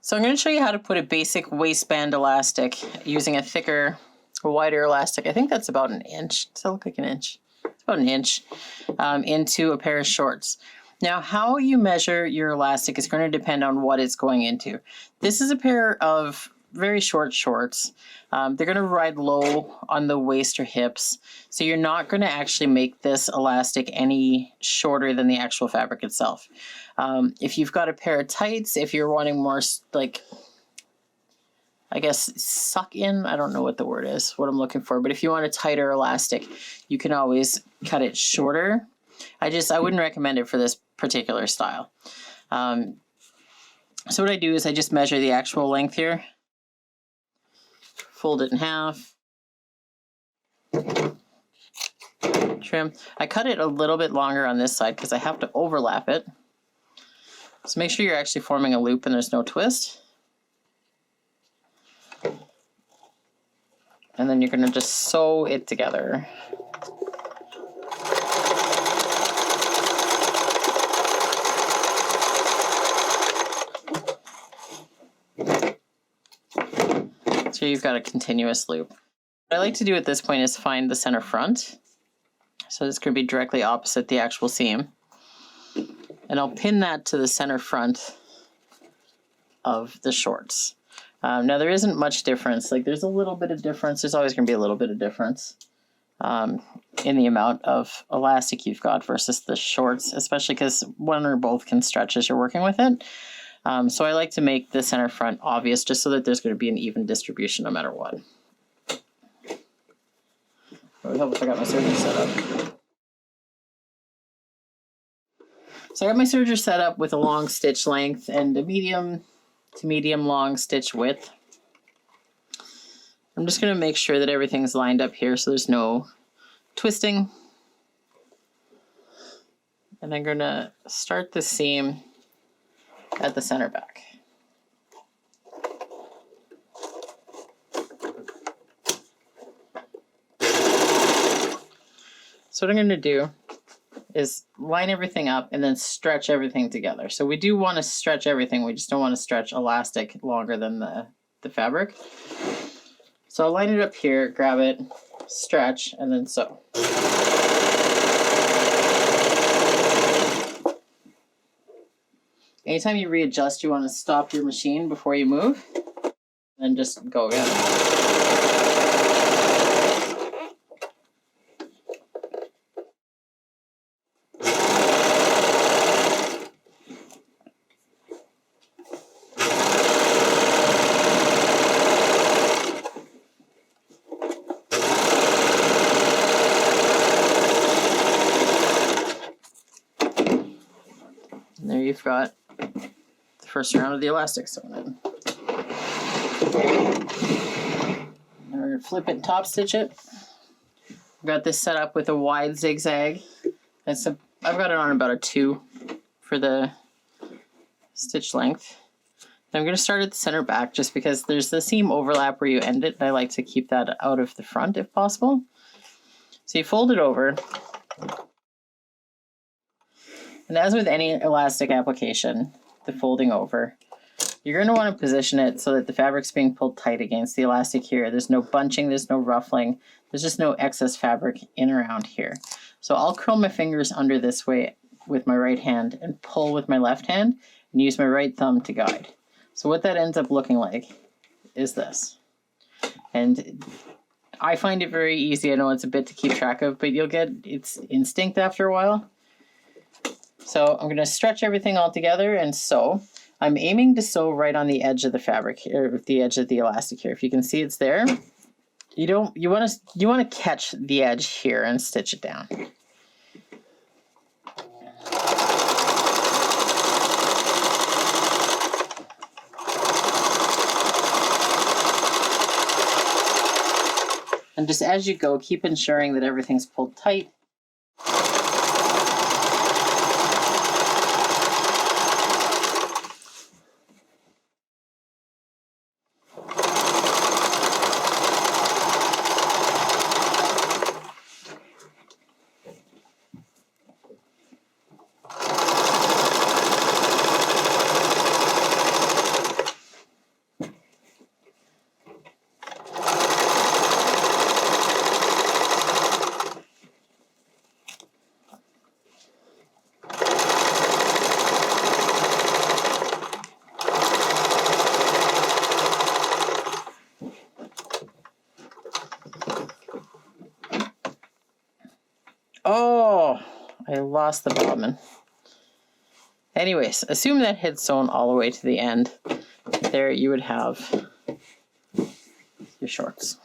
So I'm going to show you how to put a basic waistband elastic using a thicker, wider elastic. I think that's about an inch. Does that look like an inch? It's about an inch into a pair of shorts. Now, how you measure your elastic is going to depend on what it's going into. This is a pair of very short shorts. They're going to ride low on the waist or hips, so you're not going to actually make this elastic any shorter than the actual fabric itself. If you've got a pair of tights, if you're wanting more like, I guess, suck in, I don't know what the word is, what I'm looking for, but if you want a tighter elastic, you can always cut it shorter. I wouldn't recommend it for this particular style. So what I do is I just measure the actual length here, fold it in half, trim. I cut it a little bit longer on this side because I have to overlap it. So make sure you're actually forming a loop and there's no twist. And then you're going to just sew it together. So you've got a continuous loop. What I like to do at this point is find the center front. So this could be directly opposite the actual seam. And I'll pin that to the center front of the shorts. Now there isn't much difference. Like there's a little bit of difference. There's always going to be a little bit of difference in the amount of elastic you've got versus the shorts, especially because one or both can stretch as you're working with it. So I like to make the center front obvious just so that there's going to be an even distribution no matter what. It would help if I got my serger set up. So I got my serger set up with a long stitch length and a medium to medium long stitch width. I'm just going to make sure that everything's lined up here so there's no twisting. And I'm going to start the seam at the center back. So what I'm going to do is line everything up and then stretch everything together. So we do want to stretch everything, we just don't want to stretch elastic longer than the fabric. So I'll line it up here, grab it, stretch, and then sew. Anytime you readjust, you want to stop your machine before you move, and just go again. And there you've got the first round of the elastic sewn in. Now we're going to flip it and top stitch it. I've got this set up with a wide zigzag. I've got it on about a 2 for the stitch length. And I'm going to start at the center back just because there's the seam overlap where you end it, and I like to keep that out of the front if possible. So you fold it over. And as with any elastic application, the folding over, you're going to want to position it so that the fabric's being pulled tight against the elastic here. There's no bunching, there's no ruffling, there's just no excess fabric in around here. So I'll curl my fingers under this way with my right hand and pull with my left hand and use my right thumb to guide. So what that ends up looking like is this. And I find it very easy. I know it's a bit to keep track of, but it's instinct after a while. So I'm going to stretch everything all together and sew. I'm aiming to sew right on the edge of the fabric here, the edge of the elastic here. If you can see it's there. You want to catch the edge here and stitch it down. And just as you go, keep ensuring that everything's pulled tight. Oh, I lost the bobbin. Anyways, assume that had sewn all the way to the end. There you would have your shorts.